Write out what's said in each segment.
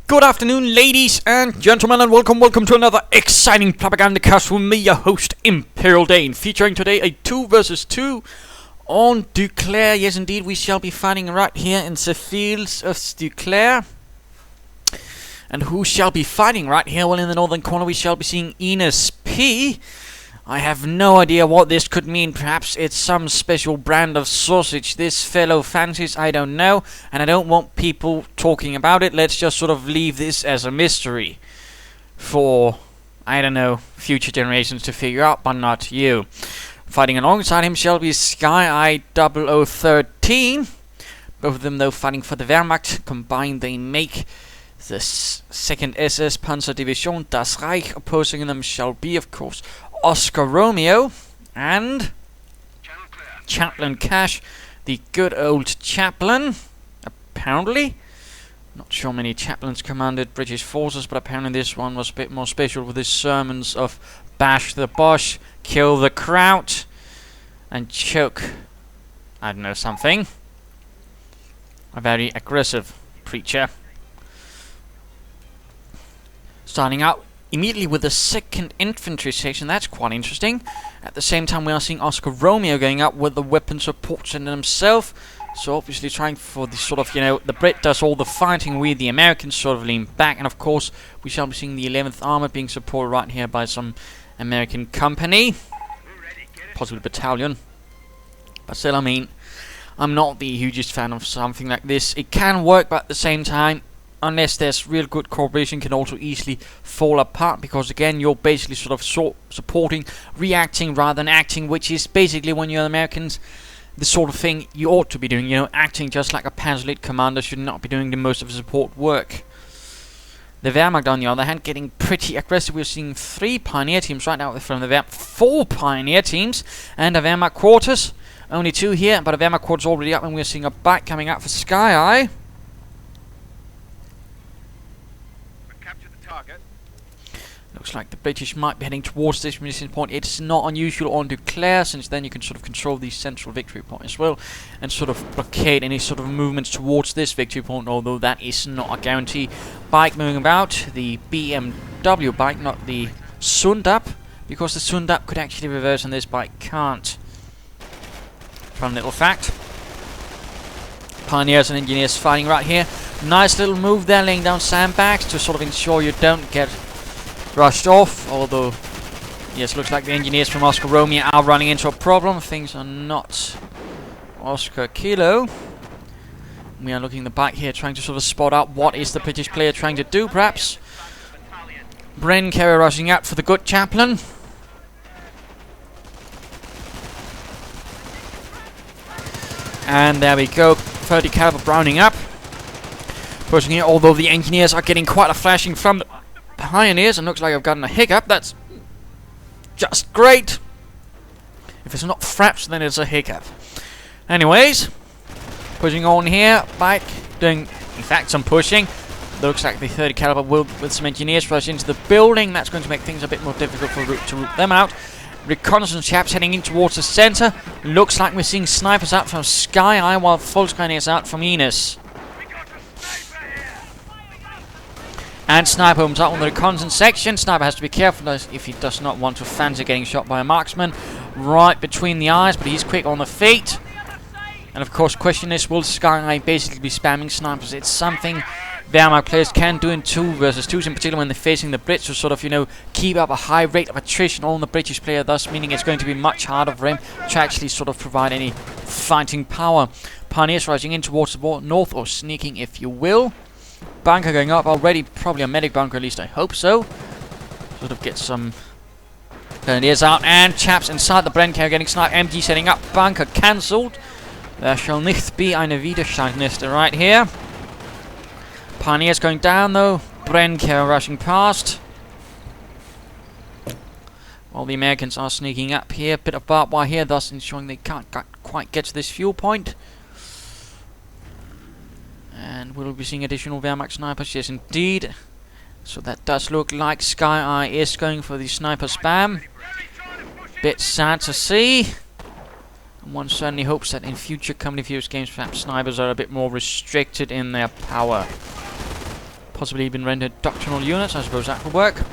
Good afternoon, ladies and gentlemen, and welcome to another exciting Propagandacast with me, your host, Imperial Dane, featuring today a 2 versus 2 on Duclair. Yes, indeed, we shall be fighting right here in the fields of Duclair. And who shall be fighting right here? Well, in the northern corner, we shall be seeing Enis P. I have no idea what this could mean. Perhaps it's some special brand of sausage this fellow fancies, I don't know, and I don't want people talking about it. Let's just sort of leave this as a mystery for, I don't know, future generations to figure out, but not you. Fighting alongside him shall be Skyeyes 0013. Both of them, though, fighting for the Wehrmacht. Combined, they make the 2nd SS Panzer Division Das Reich. Opposing them shall be, of course, OscarRomeo and ChaplainKash, the good old chaplain. Apparently, not sure many chaplains commanded British forces, but apparently this one was a bit more special with his sermons of bash the Bosch, kill the Kraut, and choke, I don't know, something. A very aggressive preacher. Starting out immediately with the 2nd Infantry section. That's quite interesting. At the same time, we are seeing OscarRomeo going up with the weapon support center himself. So obviously trying for the sort of, the Brit does all the fighting, we the Americans sort of lean back. And of course, we shall be seeing the 11th Armored being supported right here by some American company. Possibly battalion. But still, I mean, I'm not the hugest fan of something like this. It can work, but at the same time, unless there's real good cooperation, can also easily fall apart, because again you're basically sort of supporting, reacting rather than acting, which is basically, when you're Americans, the sort of thing you ought to be doing, acting just like a Panzer commander should not be doing the most of the support work. The Wehrmacht, on the other hand, getting pretty aggressive. We're seeing 3 pioneer teams right now from the Wehrmacht, 4 pioneer teams, and a Wehrmacht quarters. Only 2 here, but a Wehrmacht quarters already up, and we're seeing a bite coming out for Skyeyes. Looks like the British might be heading towards this munition point. It's not unusual on Duclair, since then you can sort of control the central victory point as well, and sort of blockade any sort of movements towards this victory point, although that is not a guarantee. Bike moving about, the BMW bike, not the Sundap, because the Sundap could actually reverse and this bike can't. Fun little fact. Pioneers and engineers fighting right here. Nice little move there, laying down sandbags to sort of ensure you don't get rushed off, although yes, looks like the engineers from OscarRomeo are running into a problem. Things are not Oscar Kilo. We are looking at the back here, trying to sort of spot out what is the British player trying to do, perhaps. Bren carrier rushing out for the good chaplain. And there we go, 30 caliber Browning up. Pushing here, although the engineers are getting quite a flashing from the pioneers, and looks like I've gotten a hiccup. That's just great. If it's not fraps, then it's a hiccup. Anyways, pushing on here, bike doing, in fact, some pushing. Looks like the 30 caliber will, with some engineers, rush into the building. That's going to make things a bit more difficult for to root them out. Reconnaissance chaps heading in towards the center. Looks like we're seeing snipers out from Skyeyes, while full Skyeyes out from Enis. And Sniper comes out on the reconnaissance section. Sniper has to be careful if he does not want to fancy getting shot by a marksman right between the eyes, but he's quick on the feet. And of course, question is, will Skyeyes basically be spamming snipers? It's something Wehrmacht players can do in 2 versus 2s, in particular when they're facing the Brits, to sort of, keep up a high rate of attrition on the British player, thus meaning it's going to be much harder for him to actually sort of provide any fighting power. Pioneers rising in towards the north, or sneaking if you will. Bunker going up already, probably a medic bunker, at least I hope so. Sort of get some grenadiers out, and chaps inside the Bren carrier getting sniped. MG setting up, bunker cancelled. There shall nicht be eine Widerstandsliste right here. Pioneers going down though, Bren carrier rushing past. While the Americans are sneaking up here, bit of barbed wire here, thus ensuring they can't quite get to this fuel point. And we'll be seeing additional Wehrmacht snipers, yes indeed. So that does look like Skyeyes is going for the sniper spam. Bit sad to see. And one certainly hopes that in future Company Fuse games perhaps snipers are a bit more restricted in their power. Possibly even render doctrinal units, I suppose that would work.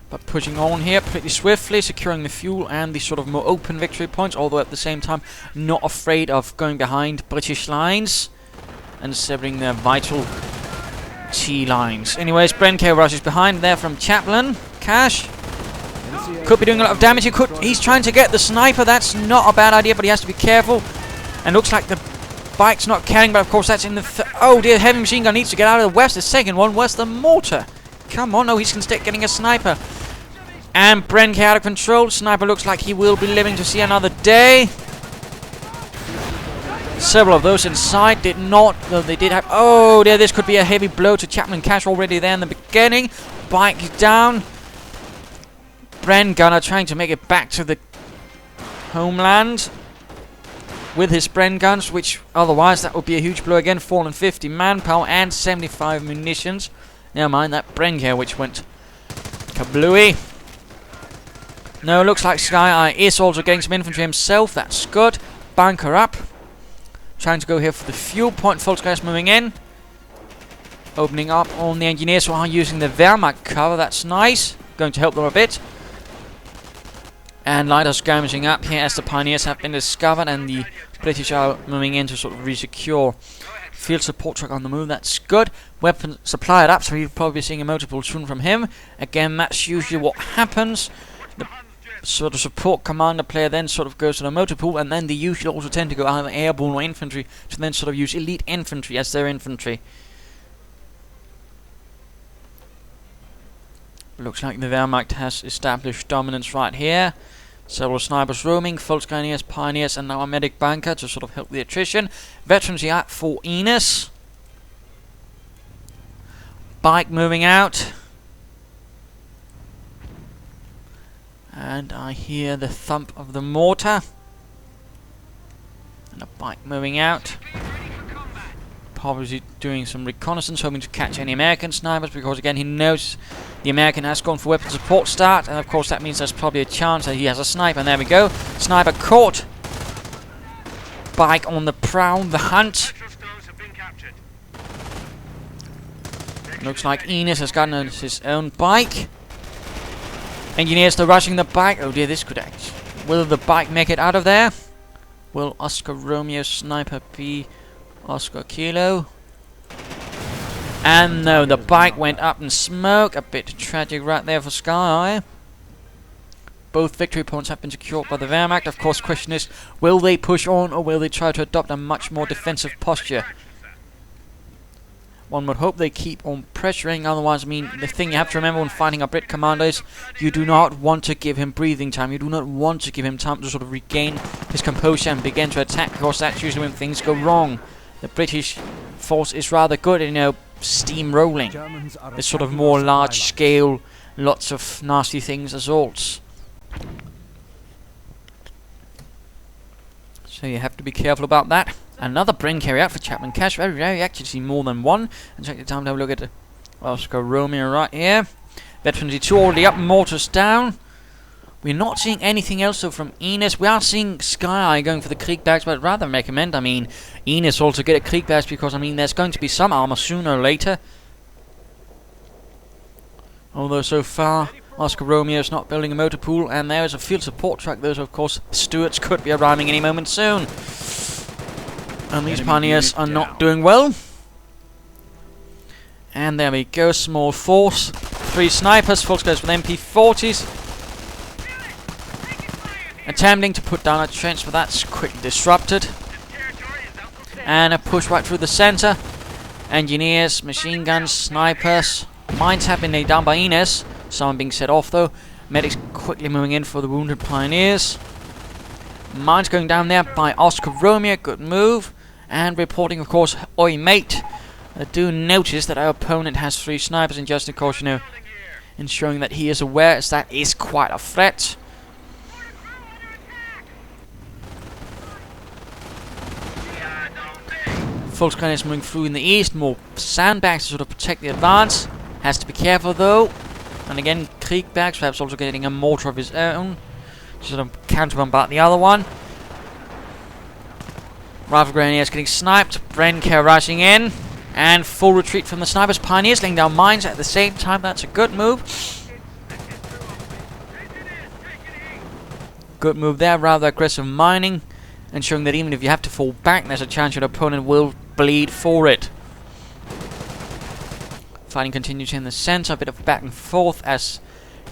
But pushing on here pretty swiftly, securing the fuel and the sort of more open victory points, although at the same time not afraid of going behind British lines and severing their vital T lines. Anyways, Brenko rushes behind there from ChaplainKash. Could be doing a lot of damage. He's trying to get the sniper. That's not a bad idea, but he has to be careful. And looks like the bike's not carrying, but of course that's in the... oh dear, heavy machine gun needs to get out of the west. The second one, where's the mortar? Come on, no, he's instead getting a sniper. And Brenko out of control. Sniper looks like he will be living to see another day. Several of those inside did not, though they did have... oh dear, this could be a heavy blow to ChaplainKash already there in the beginning. Bike down. Bren Gunner trying to make it back to the homeland with his Bren guns, which otherwise that would be a huge blow again. 450 manpower and 75 munitions. Never mind that Brenko which went kablooey. No, looks like Skyeyes is also getting some infantry himself. That's good. Bunker up. Trying to go here for the fuel point. Volksgeist moving in. Opening up on the engineers who are using the Wehrmacht cover. That's nice. Going to help them a bit. And light are skirmishing up here as the pioneers have been discovered, and the British are moving in to sort of resecure. Field support truck on the move, that's good. Weapon supplied up, so you'll probably be seeing a multiple soon from him. Again, that's usually what happens. The sort of support commander player then sort of goes to the motor pool, and then they usually also tend to go either airborne or infantry to then sort of use elite infantry as their infantry. Looks like the Wehrmacht has established dominance right here. Several snipers roaming, Volksgeist, pioneers, and now a medic bunker to sort of help the attrition. Veterans here for Enis. Bike moving out. And I hear the thump of the mortar. And a bike moving out. Probably doing some reconnaissance, hoping to catch any American snipers, because again he knows the American has gone for weapon support start, and of course that means there's probably a chance that he has a sniper. And there we go. Sniper caught. Bike on the prowl, the hunt. Looks like Enis has gotten his own bike. Engineers still rushing the bike. Oh dear, this could actually... will the bike make it out of there? Will OscarRomeo sniper be Oscar Kilo? And no, the bike went up in smoke. A bit tragic right there for Skyeyes. Both victory points have been secured by the Wehrmacht. Of course, the question is, will they push on or will they try to adopt a much more defensive posture? One would hope they keep on pressuring, otherwise, I mean, the thing you have to remember when fighting a Brit commander is you do not want to give him breathing time. You do not want to give him time to sort of regain his composure and begin to attack, because that's usually when things go wrong. The British force is rather good at, you know, steamrolling. It's sort of more large scale, lots of nasty things assaults. So you have to be careful about that. Another brain carry out for ChaplainKash. Very rare, you actually see more than one. And take the time to have a look at OscarRomeo right here. Veteran 2 already up, mortars down. We're not seeing anything else though from Enis. We are seeing Skyeyes going for the Kriegbags, but I'd rather recommend, I mean, Enis also get a Kriegbags, because, I mean, there's going to be some armor sooner or later. Although so far, OscarRomeo is not building a motor pool, and there is a field support truck. Those, of course, Stuarts could be arriving any moment soon. And these pioneers are not doing well. And there we go, small force. 3 snipers, Volksgeist with MP40s. Attempting to put down a trench, but that's quickly disrupted. And a push right through the center. Engineers, machine guns, snipers. Mines have been laid down by Enis. Some being set off though. Medics quickly moving in for the wounded pioneers. Mines going down there by OscarRomeo, good move. And reporting, of course, oi mate. I do notice that our opponent has 3 snipers, and just of course, you know, ensuring that he is aware, as that is quite a threat. Volksgeist is moving through in the east, more sandbags to sort of protect the advance. Has to be careful though. And again, Kriegbags, perhaps also getting a mortar of his own to sort of counter-bombard the other one. Rifle grenadiers getting sniped. Brenko rushing in. And full retreat from the snipers. Pioneers laying down mines at the same time. That's a good move. Good move there. Rather aggressive mining. Ensuring that even if you have to fall back, there's a chance your opponent will bleed for it. Fighting continues in the center. A bit of back and forth as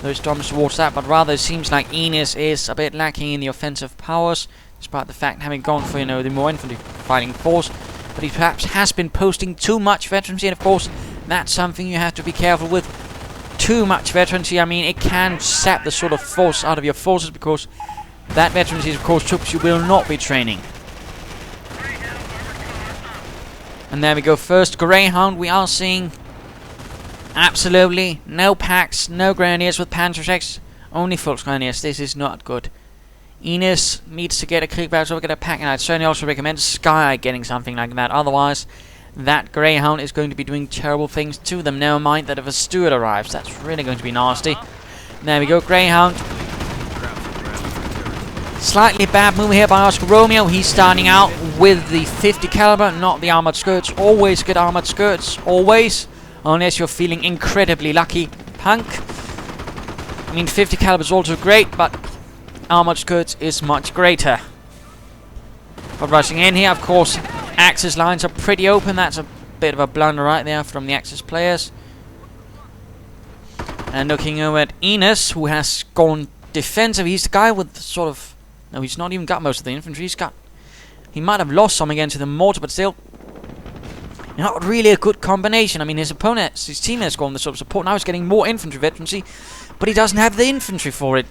those storms towards that. But rather it seems like Enis is a bit lacking in the offensive powers. Despite the fact having gone for, the more infantry fighting force. But he perhaps has been posting too much veterancy, and of course that's something you have to be careful with. Too much veterancy, I mean, it can sap the sort of force out of your forces, because that veterancy is of course troops you will not be training. And there we go, first Greyhound. We are seeing absolutely no packs, no grenadiers with Panzerschrecks, only full grenadiers. This is not good. Enis needs to get a click back, so we get a pack, and I'd certainly also recommend Skyeyes getting something like that. Otherwise, that Greyhound is going to be doing terrible things to them. Never mind that if a steward arrives, that's really going to be nasty. There we go, Greyhound. Slightly bad move here by OscarRomeo. He's starting out with the 50 caliber, not the armored skirts. Always good armored skirts, always. Unless you're feeling incredibly lucky, punk. I mean, 50 caliber is also great, but armored skirts is much greater. But rushing in here, of course, Axis lines are pretty open. That's a bit of a blunder right there from the Axis players. And looking over at Enis, who has gone defensive. He's the guy with sort of... No, he's not even got most of the infantry. He might have lost some against the mortar, but still... Not really a good combination. I mean, his team has gone the sort of support. Now he's getting more infantry veterancy, but he doesn't have the infantry for it.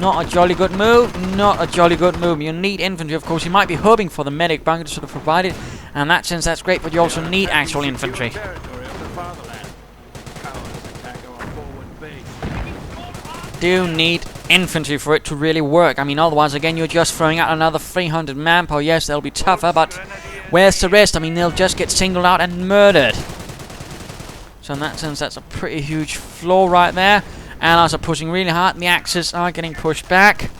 Not a jolly good move. Not a jolly good move. You need infantry, of course. You might be hoping for the medic bunker to sort of provide it. And in that sense, that's great, but you also need actual infantry. Do need infantry for it to really work. I mean, otherwise, again, you're just throwing out another 300 manpower. Yes, they'll be tougher, but where's the rest? I mean, they'll just get singled out and murdered. So in that sense, that's a pretty huge flaw right there. Allies are pushing really hard. The Axis are getting pushed back.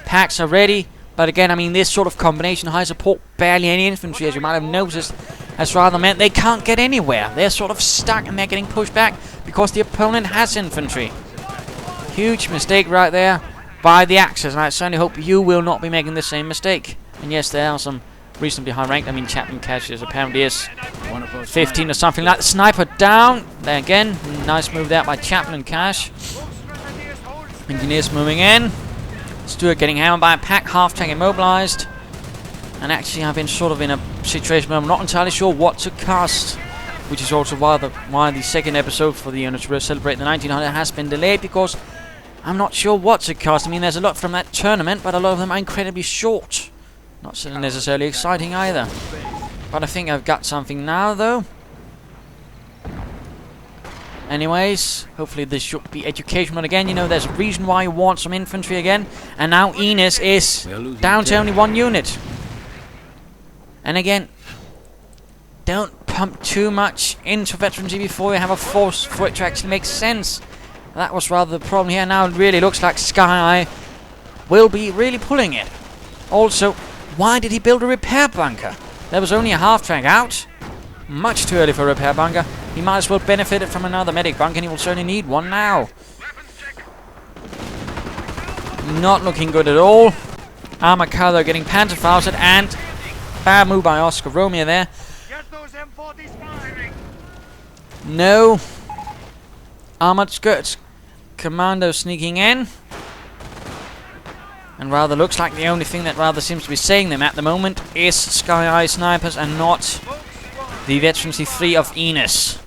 Packs are ready. But again, I mean, this sort of combination, high support, barely any infantry, as you might have noticed, has rather meant they can't get anywhere. They're sort of stuck and they're getting pushed back because the opponent has infantry. Huge mistake right there by the Axis. And I certainly hope you will not be making the same mistake. And yes, there are some reasonably high ranked. I mean, ChaplainKash is apparently is 15 or something like that. Sniper down. There again. Nice move there by ChaplainKash. Engineers moving in. Stewart getting hammered by a pack. Half tank immobilized. And actually, I've been sort of in a situation where I'm not entirely sure what to cast. Which is also why the second episode for the unit to celebrate the 1900 has been delayed, because I'm not sure what to cast. I mean, there's a lot from that tournament, but a lot of them are incredibly short. Not so necessarily exciting either. But I think I've got something now, though. Anyways, hopefully this should be educational again. You know, there's a reason why you want some infantry again. And now Enis is down to only one unit. And again, don't pump too much into veterancy before you have a force for it to actually make sense. That was rather the problem here. Now it really looks like Skyeyes will be really pulling it. Also, why did he build a repair bunker? There was only a half track out. Much too early for a repair bunker. He might as well benefit from another medic bunker, and he will certainly need one now. Not looking good at all. Armor Carlo getting panzer-fausted, and bad move by OscarRomeo there. No. Armored skirts. Commando sneaking in. And rather looks like the only thing that rather seems to be saving them at the moment is Skyeyes snipers and not the veterancy 3 of Enis.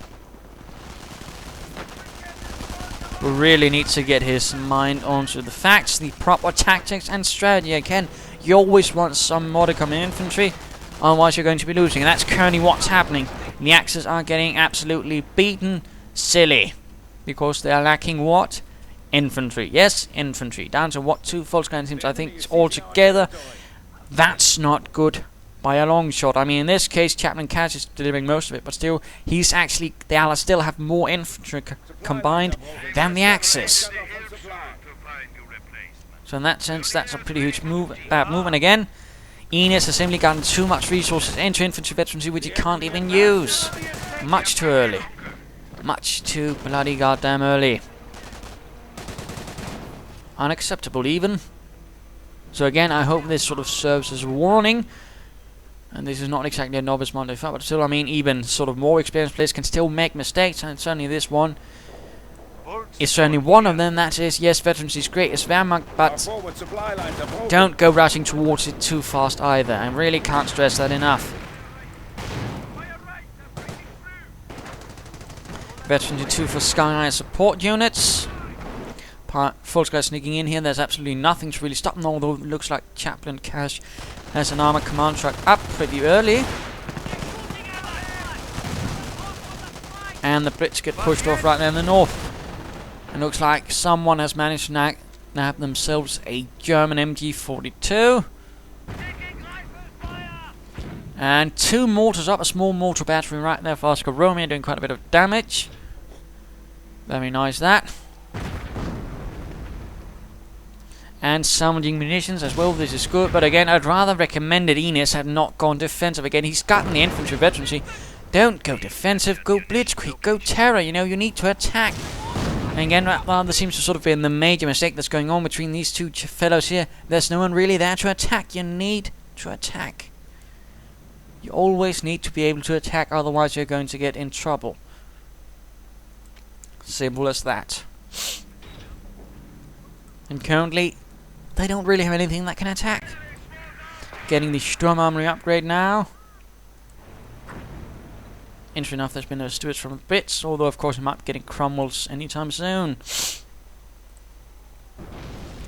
Who really needs to get his mind onto the facts, the proper tactics and strategy. Again, you always want some modicum in infantry, otherwise you're going to be losing. And that's currently what's happening. The Axis are getting absolutely beaten silly. Because they are lacking what? Infantry. Yes, infantry. Down to what? 2 full scan teams, I think, altogether. That's not good by a long shot. I mean, in this case, ChaplainKash is delivering most of it, but still, he's actually, the Allies still have more infantry combined than the Axis. So in that sense, that's a pretty huge move, bad move. And again, Enis has simply gotten too much resources into infantry veterancy, which he can't even use. Much too early. Much too bloody goddamn early. Unacceptable even. So again, I hope this sort of serves as a warning. And this is not exactly a novice Monday fight, but still, I mean, even sort of more experienced players can still make mistakes, and certainly this one is certainly one of them. That is, yes, veterancy is great as Wehrmacht, but don't go rushing towards it too fast either. I really can't stress that enough. Veterancy 2 for Skyeyes support units. Full Sky sneaking in here. There's absolutely nothing to really stop them, although it looks like ChaplainKash has an armored command truck up pretty early. And the Brits get pushed off right there in the north. It looks like someone has managed to nab themselves a German MG42. And 2 mortars up, a small mortar battery right there for OscarRomeo, doing quite a bit of damage. Very nice that. And salvaging munitions as well, this is good. But again, I'd rather recommend that Enis had not gone defensive again. He's gotten the infantry veterancy. Don't go defensive, go blitzkrieg, go terror, you know, you need to attack. And again, that seems to sort of be the major mistake that's going on between these two fellows here. There's no one really there to attack. You need to attack. You always need to be able to attack, otherwise you're going to get in trouble. Simple as that. And currently, they don't really have anything that can attack. Getting the Sturm Armory upgrade now. Interesting enough, there's been no stewards from the Brits, although of course we might be getting Cromwells anytime soon.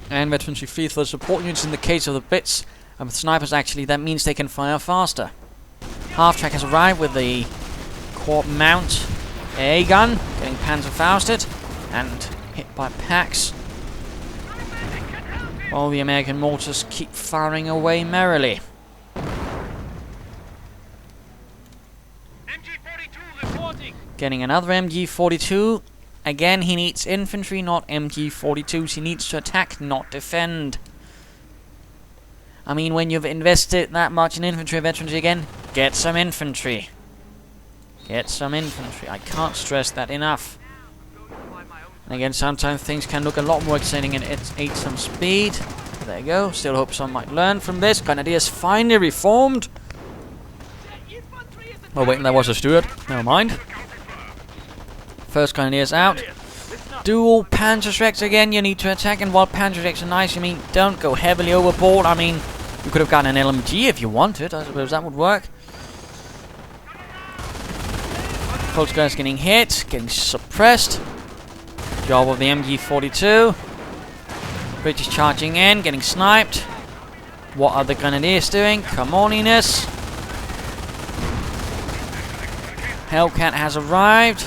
And veterancy 3 for the support units in the case of the Brits. And with snipers, actually, that means they can fire faster. Half-track has arrived with the Corp Mount A gun, getting Panzerfausted and hit by packs. While the American mortars keep firing away merrily. Getting another MG42. Again, he needs infantry, not MG42s. He needs to attack, not defend. I mean, when you've invested that much in infantry veterans again, get some infantry. Get some infantry. I can't stress that enough. And again, sometimes things can look a lot more exciting and it aids some speed. There you go. Still hope some might learn from this. Grenadiers finally reformed. Oh wait, that was a steward. Never mind. First Grenadiers out. Dual Panzerschrecks again. You need to attack, and while Panzerschrecks are nice, I mean, don't go heavily overboard. I mean, you could have gotten an LMG if you wanted. I suppose that would work. Volkswagen's getting hit, getting suppressed. Job of the MG42. British charging in, getting sniped. What are the Grenadiers doing? Come on, Enis. Hellcat has arrived.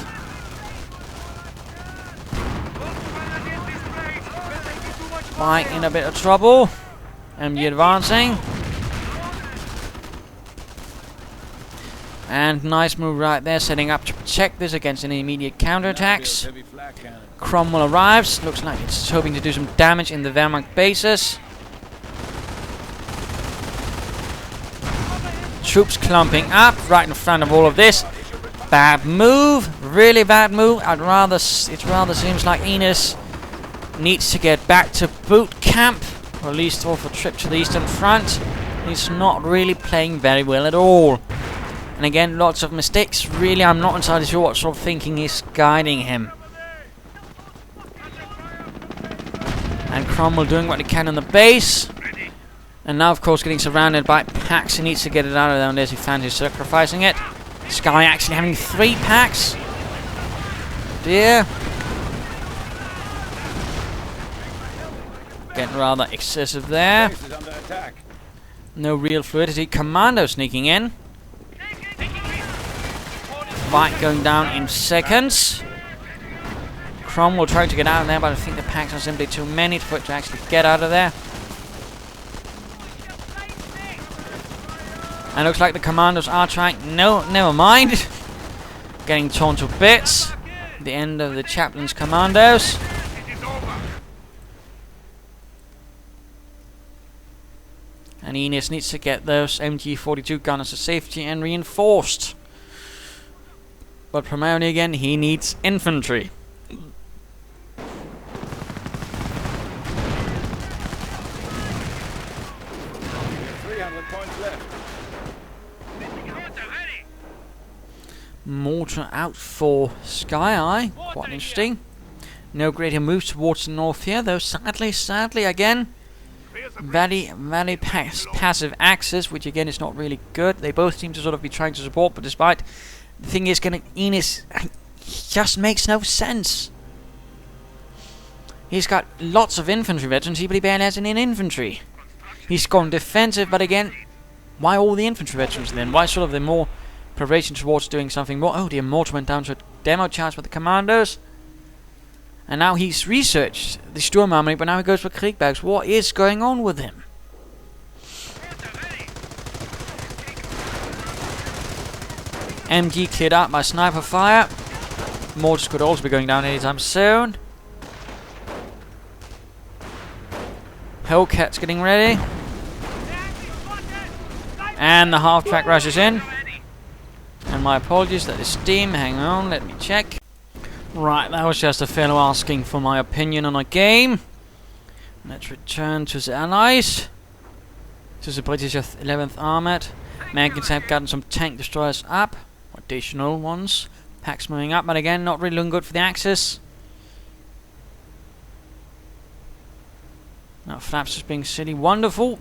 Mike in a bit of trouble. MG advancing. And nice move right there, setting up to protect this against any immediate counterattacks. Cromwell arrives. Looks like it's hoping to do some damage in the Wehrmacht bases. Troops clumping up right in front of all of this. Bad move. Really bad move. It rather seems like Enis needs to get back to boot camp, or at least off a trip to the Eastern Front. He's not really playing very well at all. And again, lots of mistakes. Really, I'm not entirely sure what sort of thinking is guiding him. And Cromwell doing what he can on the base. And now, of course, getting surrounded by packs. He needs to get it out of there unless he fancies sacrificing it. Sky actually having 3 packs. Dear. Getting rather excessive there. No real fluidity. Commando sneaking in. Fight going down in seconds. Cromwell trying to get out of there, but I think the packs are simply too many for it to actually get out of there. And looks like the commandos are trying. No, never mind. Getting torn to bits. The end of the chaplain's commandos. And Enis needs to get those MG42 gunners to safety and reinforced. But primarily again, he needs infantry. 300 points left. Mortar out for Skyeye. Quite interesting. No greater moves towards the north here, though sadly again, very passive axis, which again is not really good. They both seem to sort of be trying to support, but despite the thing is, Enis just makes no sense. He's got lots of infantry veterans, but he barely has any infantry. He's gone defensive, but again, why all the infantry veterans then? Why sort of the more preparation towards doing something more? Oh, the mortar went down to a demo charge with the commandos. And now he's researched the Sturmarmy, but now he goes for Kriegbergs. What is going on with him? MG cleared out by sniper fire. Mortars could also be going down anytime soon. Hellcat's getting ready. And the half-track rushes in. And my apologies, that is Steam. Hang on, let me check. Right, that was just a fellow asking for my opinion on a game. Let's return to the Allies. To the British 11th Armoured. Americans have gotten some tank destroyers up. Additional ones. Packs moving up, but again, not really looking good for the Axis. Now Flaps is being silly. Wonderful.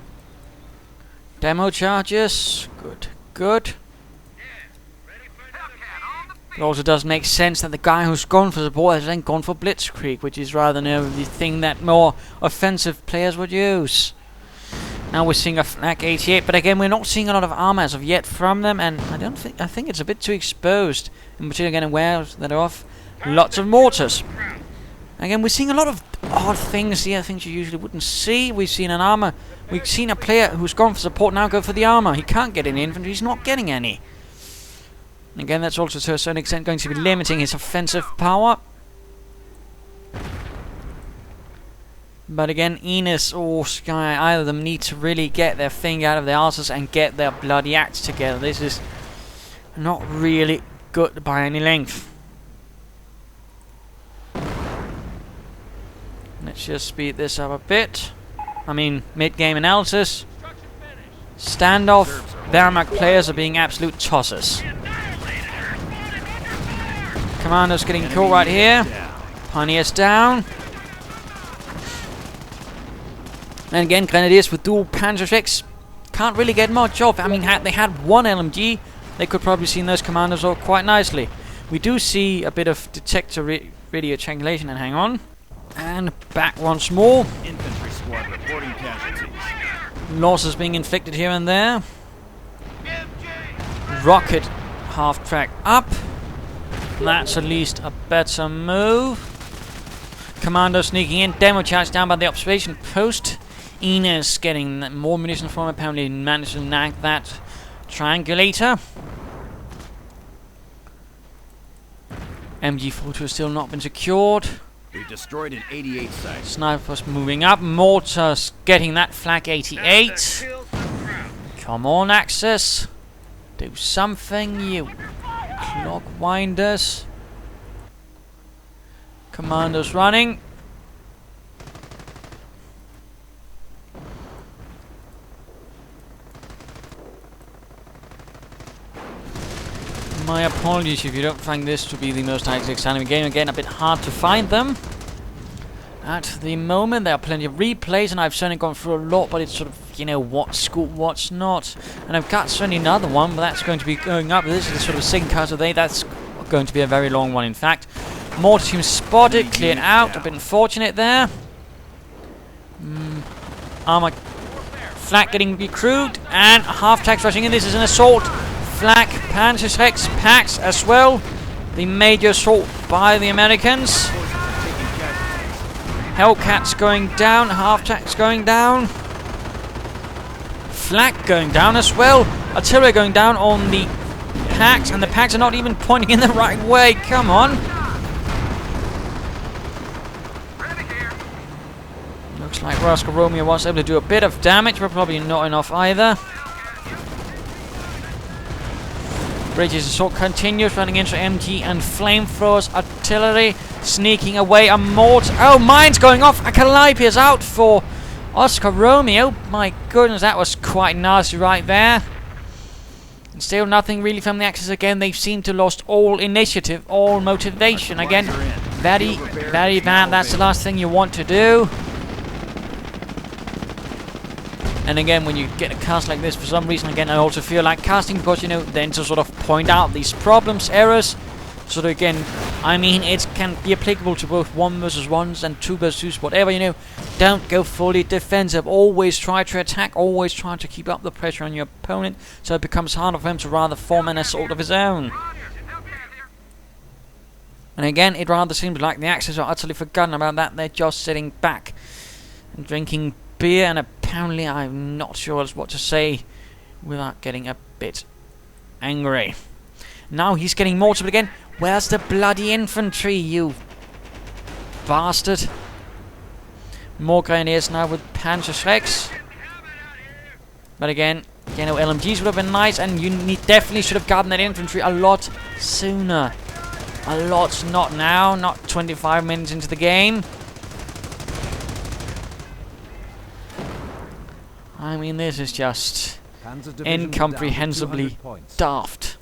Demo charges. Good. It also does make sense that the guy who's gone for support has then gone for Blitzkrieg, which is rather the thing that more offensive players would use. Now we're seeing a Flak 88, but again we're not seeing a lot of armor as of yet from them, and I think it's a bit too exposed. In particular, again, aware that are off. Lots of mortars. Again, we're seeing a lot of odd things here, things you usually wouldn't see. We've seen a player who's gone for support now go for the armor. He can't get any infantry. He's not getting any. Again, that's also to a certain extent going to be limiting his offensive power. But again, Enis or Sky, either of them need to really get their thing out of their asses and get their bloody acts together. This is not really good by any length. Let's just speed this up a bit. I mean, mid-game analysis. Standoff. Wehrmacht players are being absolute tossers. Commando's getting killed right here. Pioneers down. And again, Grenadiers with dual Panzerschrecks can't really get much off. I mean, had they had one LMG, they could probably seen those commandos off quite nicely. We do see a bit of detector radio triangulation, and hang on. And back once more. Infantry squad reporting casualties. Losses being inflicted here and there. Rocket half-track up. That's at least a better move. Commando sneaking in. Demo charge down by the observation post. Enis getting more munition from him. Apparently managed to nag that triangulator. MG42 has still not been secured. We've destroyed an 88 site. Snipers moving up. Mortars getting that Flak 88. Come on, Axis. Do something, you clock winders. Commandos running. My apologies if you don't find this to be the most highly exciting game. Again, a bit hard to find them. At the moment, there are plenty of replays, and I've certainly gone through a lot, but it's sort of, you know, what's good, what's not. And I've got certainly another one, but that's going to be going up. This is the sort of second card of the day. That's going to be a very long one, in fact. Mortar team spotted, cleared out. A bit unfortunate there. Armor Flak getting recruited, and half-tracks rushing in. This is an assault. Flak, Panzerschrecks, packs as well. The major assault by the Americans. Hellcat's going down, half-tracks going down. Flak going down as well. Artillery going down on the packs, and the packs are not even pointing in the right way. Come on. Looks like OscarRomeo was able to do a bit of damage, but probably not enough either. Bridges assault continues, running into MG and flamethrowers, artillery, sneaking away, a mortar. Oh, mine's going off. A Calliope is out for OscarRomeo. My goodness, that was quite nasty right there. And still nothing really from the Axis again. They seem to lost all initiative, all motivation. Again, very, very bad. That's the last thing you want to do. And again, when you get a cast like this, for some reason, again, I also feel like casting because, you know, then to sort of point out these problems, errors. So that, again, I mean, it can be applicable to both 1 versus 1s and 2 versus 2s, whatever, you know. Don't go fully defensive. Always try to attack. Always try to keep up the pressure on your opponent so it becomes harder for him to rather form an assault of his own. And again, it rather seems like the Axis are utterly forgotten about that. They're just sitting back and drinking beer, and apparently I'm not sure what to say without getting a bit angry. Now he's getting mortared again. Where's the bloody infantry, you bastard? More grenadiers now with Panzerschrecks. But again, you know, LMGs would have been nice, and you definitely should have gotten that infantry a lot sooner. A lot, not now, not 25 minutes into the game. I mean, this is just incomprehensibly daft.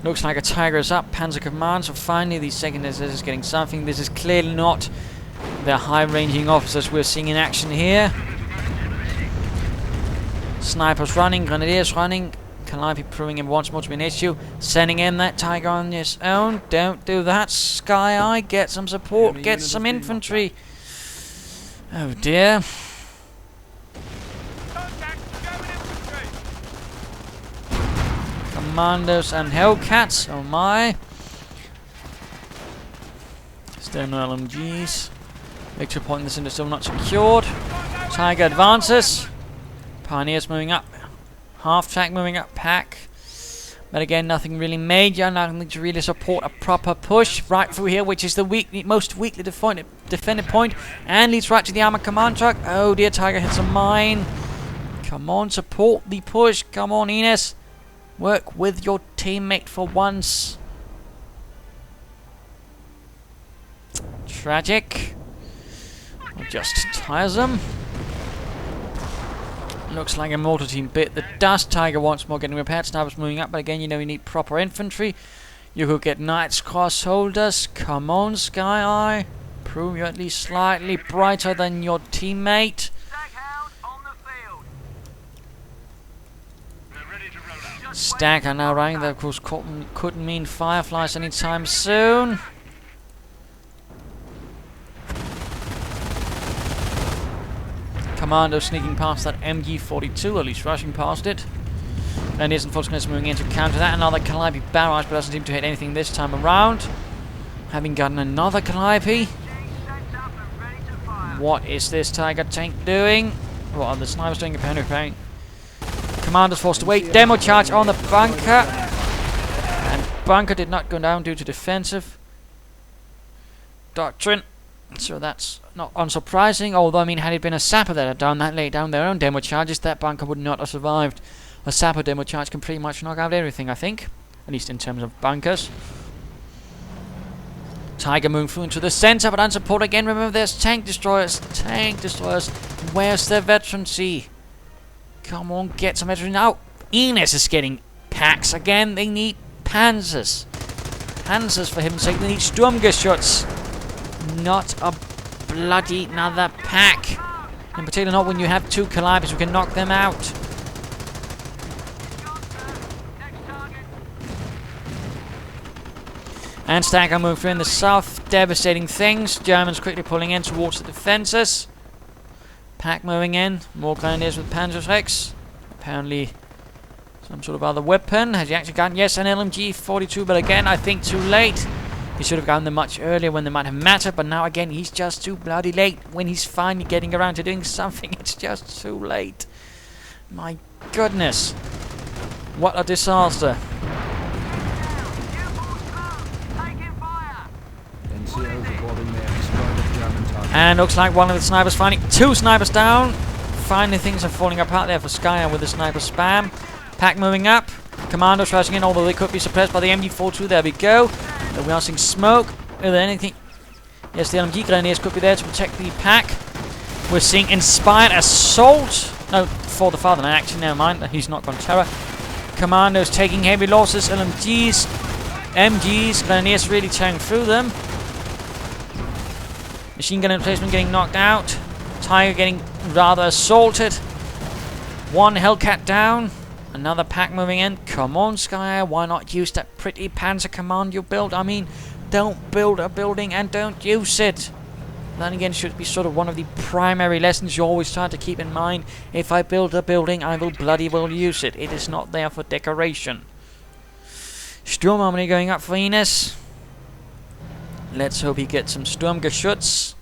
Looks like a Tiger is up. Panzer Command. So finally, the second is getting something. This is clearly not the high-ranging officers we're seeing in action here. Snipers running, Grenadiers running. Calliope proving him once more to be an issue. Sending in that Tiger on his own. Don't do that. Skyeye, get some support. Get some infantry. Oh dear. Commandos and Hellcats, oh my. Still no LMGs. Victory point in this is still not secured. Tiger advances. Pioneers moving up. Half track moving up, pack. But again, nothing really major, nothing to really support a proper push right through here, which is the most weakly defended point, and leads right to the armored command truck. Oh dear, Tiger hits a mine. Come on, support the push. Come on, Enis. Work with your teammate for once. Tragic. Or just tiresome. Looks like a mortar team bit the dust. Tiger once more getting repaired. Snipers moving up, but again, you know, you need proper infantry. You could get Knights cross holders. Come on, Skyeye. Prove you're at least slightly brighter than your teammate. Stagger now running. That of course couldn't mean Fireflies anytime soon. Commando sneaking past that MG42, at least rushing past it. And isn't fortunately moving in to counter that. Another Calliope barrage, but doesn't seem to hit anything this time around. Having gotten another Calliope. What is this Tiger tank doing? What are the snipers doing? Apparently. Commander's forced to wait. Demo charge on the bunker. And bunker did not go down due to defensive doctrine. So that's not unsurprising. Although, I mean, had it been a sapper that had done that, laid down their own demo charges, that bunker would not have survived. A sapper demo charge can pretty much knock out everything, I think. At least in terms of bunkers. Tiger moving through into the center, but unsupported again. Remember, there's tank destroyers. Tank destroyers. Where's their veterancy? Come on, get some veterans out. Enis is getting packs again. They need panzers. Panzers, for heaven's sake. They need Sturmgeschütz. Not a bloody another pack. In particular, not when you have 2 Calibers who can knock them out. And Stagger moving through in the south. Devastating things. Germans quickly pulling in towards the defences. Pack moving in. More Grenadiers with Panzerschrecks. Apparently some sort of other weapon. Has he actually gotten? Yes, an LMG-42, but again, I think too late. He should have gotten them much earlier when they might have mattered, but now again, he's just too bloody late. When he's finally getting around to doing something, it's just too late. My goodness. What a disaster. NCOs reporting they have destroyed a German target. And looks like one of the snipers finally... 2 snipers down. Finally things are falling apart there for Skyeyes with the sniper spam. Pack moving up. Commandos rushing in, although they could be suppressed by the MG42. There we go. We are seeing smoke. Is there anything? Yes, the LMG grenadiers could be there to protect the pack. We're seeing inspired assault. No, for the fatherland. Actually, never mind. He's not gone terror. Commandos taking heavy losses. LMGs, MGs, grenadiers really tearing through them. Machine gun emplacement getting knocked out. Tiger getting rather assaulted. 1 Hellcat down. Another pack moving in. Come on, Skyeyes. Why not use that pretty Panzer command you built? I mean, don't build a building and don't use it. Then again, should be sort of one of the primary lessons you always try to keep in mind. If I build a building, I will bloody well use it. It is not there for decoration. Sturmarmy going up for Enis. Let's hope he gets some Sturmgeschütz.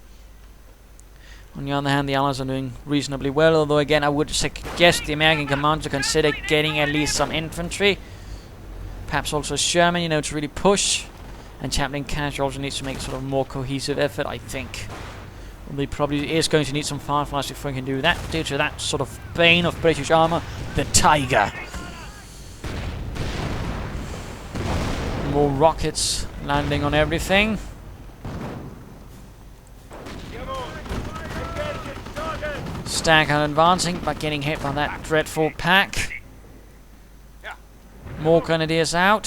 On the other hand, the Allies are doing reasonably well, although again, I would suggest the American command to consider getting at least some infantry. Perhaps also Sherman, you know, to really push. And ChaplainKash also needs to make sort of more cohesive effort, I think. Well, he probably is going to need some Fireflies before he can do that, due to that sort of bane of British armor, the Tiger. More rockets landing on everything. Staghound advancing, but getting hit by that dreadful pack. More grenadiers out.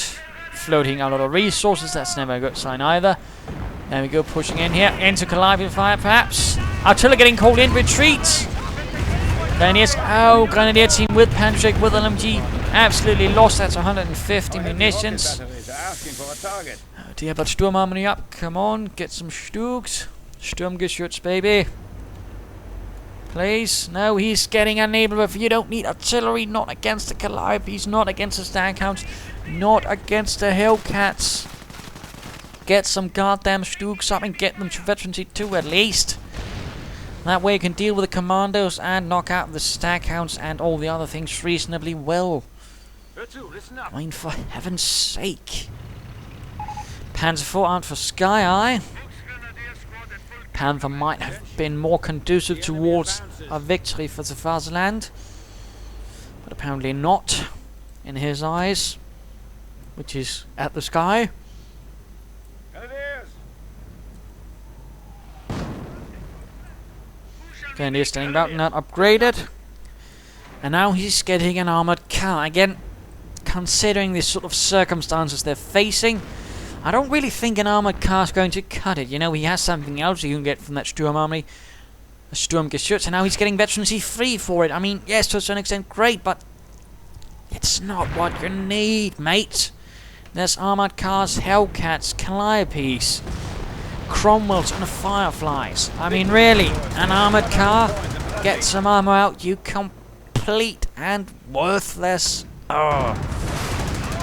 Floating a lot of resources, that's never a good sign either. There we go, pushing in here. Into Calliope fire, perhaps. Artillery getting called in, retreat. Grenadiers, oh, Grenadier team with Panzer with LMG. Absolutely lost, that's 150 munitions. Oh dear, but Sturmarmy up, come on, get some Stugs. Sturmgeschütz, baby. Please. No, he's getting unable. If you don't need artillery, not against the Calibes, not against the Staghounds, not against the Hellcats. Get some goddamn Stugs up and get them to veterancy too, at least. That way you can deal with the commandos and knock out the Staghounds and all the other things reasonably well. I mean, for heaven's sake. Panzer IV out for Skyeyes. Panther might have been more conducive towards a victory for the fatherland, but apparently not in his eyes, which is at the sky. Grenadier standing back, not upgraded, and now he's getting an armored car again. Considering the sort of circumstances they're facing, I don't really think an armored car is going to cut it. You know, he has something else you can get from that Sturmarmy, a Sturmgeschütz, and now he's getting veterancy free for it. I mean, yes, to a certain extent, great, but it's not what you need, mate. There's armored cars, Hellcats, Calliopes, Cromwells, and Fireflies. I mean, really, an armored car, get some armor out, you complete and worthless. Oh.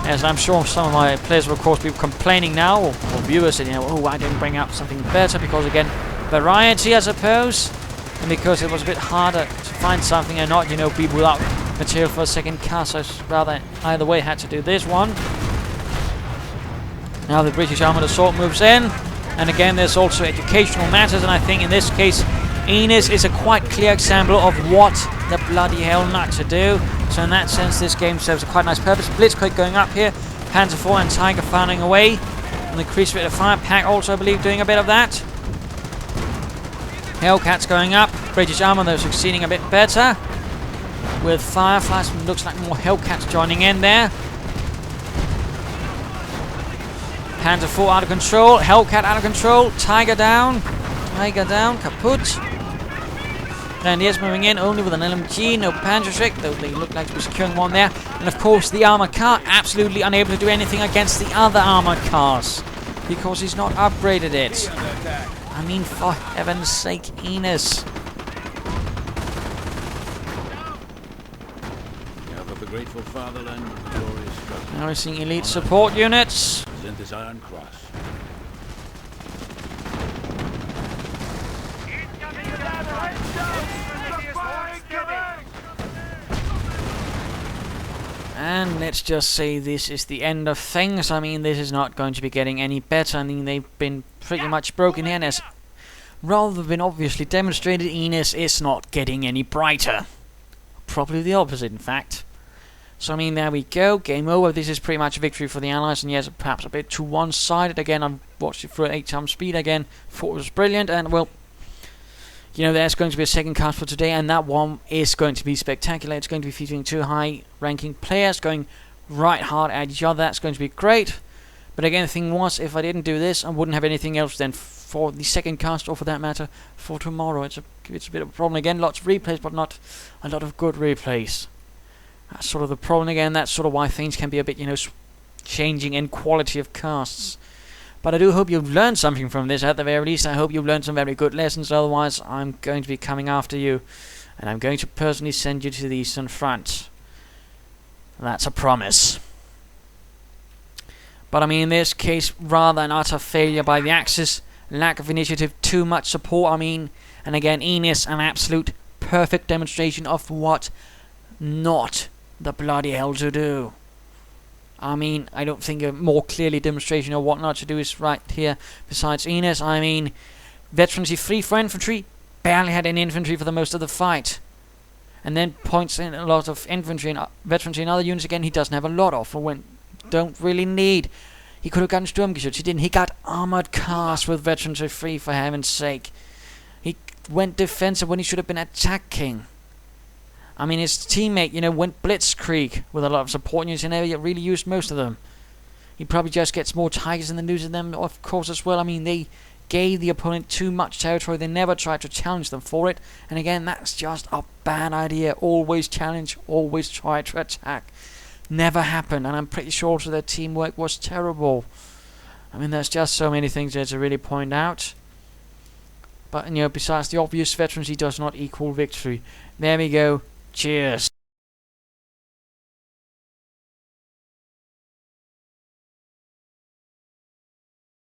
Yes, I'm sure some of my players will of course be complaining now, or viewers saying, you know, oh, I didn't bring out something better, because again, variety I suppose, and because it was a bit harder to find something and not, you know, people without material for a second car, so rather either way had to do this one. Now the British Armoured Assault moves in, and again there's also educational matters, and I think in this case Enis is a quite clear example of what the bloody hell not to do. So in that sense, this game serves a quite nice purpose. Blitzkrieg going up here. Panzer IV and Tiger firing away. And the increased rate of fire. Pack also, I believe, doing a bit of that. Hellcats going up. British armor, though, succeeding a bit better. With Fireflies, looks like more Hellcats joining in there. Panzer IV out of control. Hellcat out of control. Tiger down. Tiger down. Kaput. Grenadiers moving in only with an LMG, no Panzerschreck, though they look like to be securing one there. And of course the armored car absolutely unable to do anything against the other armored cars, because he's not upgraded it. I mean, for heaven's sake, Enis. The grateful fatherland, the glorious struggle. Now we're seeing elite support units. Present this Iron Cross. And let's just say this is the end of things. I mean, this is not going to be getting any better. I mean, they've been pretty much broken in as rather than obviously demonstrated, Enis is not getting any brighter. Probably the opposite, in fact. So, I mean, there we go. Game over. This is pretty much a victory for the Allies. And yes, perhaps a bit too one-sided. Again, I've watched it through at 8 times speed again. Thought it was brilliant. And, well, you know, there's going to be a second cast for today. And that one is going to be spectacular. It's going to be featuring 2 high-ranking players going right hard at each other. That's going to be great. But again, the thing was, if I didn't do this, I wouldn't have anything else then for the second cast, or for that matter, for tomorrow. It's a bit of a problem again. Lots of replays, but not a lot of good replays. That's sort of the problem again. That's sort of why things can be a bit, you know, changing in quality of casts. But I do hope you've learned something from this. At the very least, I hope you've learned some very good lessons. Otherwise, I'm going to be coming after you, and I'm going to personally send you to the Eastern Front. That's a promise. But I mean, in this case, rather an utter failure by the Axis. Lack of initiative, too much support. I mean, and again, Enis, an absolute perfect demonstration of what not the bloody hell to do. I mean, I don't think a more clearly demonstration of what not to do is right here. Besides Enis, I mean, veterancy free for infantry, barely had any infantry for the most of the fight. And then points in a lot of infantry and veterans in other units again. He doesn't have a lot of, for when don't really need. He could have gotten Sturmgeschütz. He didn't. He got armored cars with veterans free, for heaven's sake. He went defensive when he should have been attacking. I mean, his teammate, you know, went blitzkrieg with a lot of support units and never really used most of them. He probably just gets more Tigers than losing them, of course, as well. I mean, they gave the opponent too much territory. They never tried to challenge them for it. And again, that's just a bad idea. Always challenge, always try to attack. Never happened, and I'm pretty sure also their teamwork was terrible. I mean, there's just so many things there to really point out. But, you know, besides the obvious, veterans, he does not equal victory. There we go. Cheers.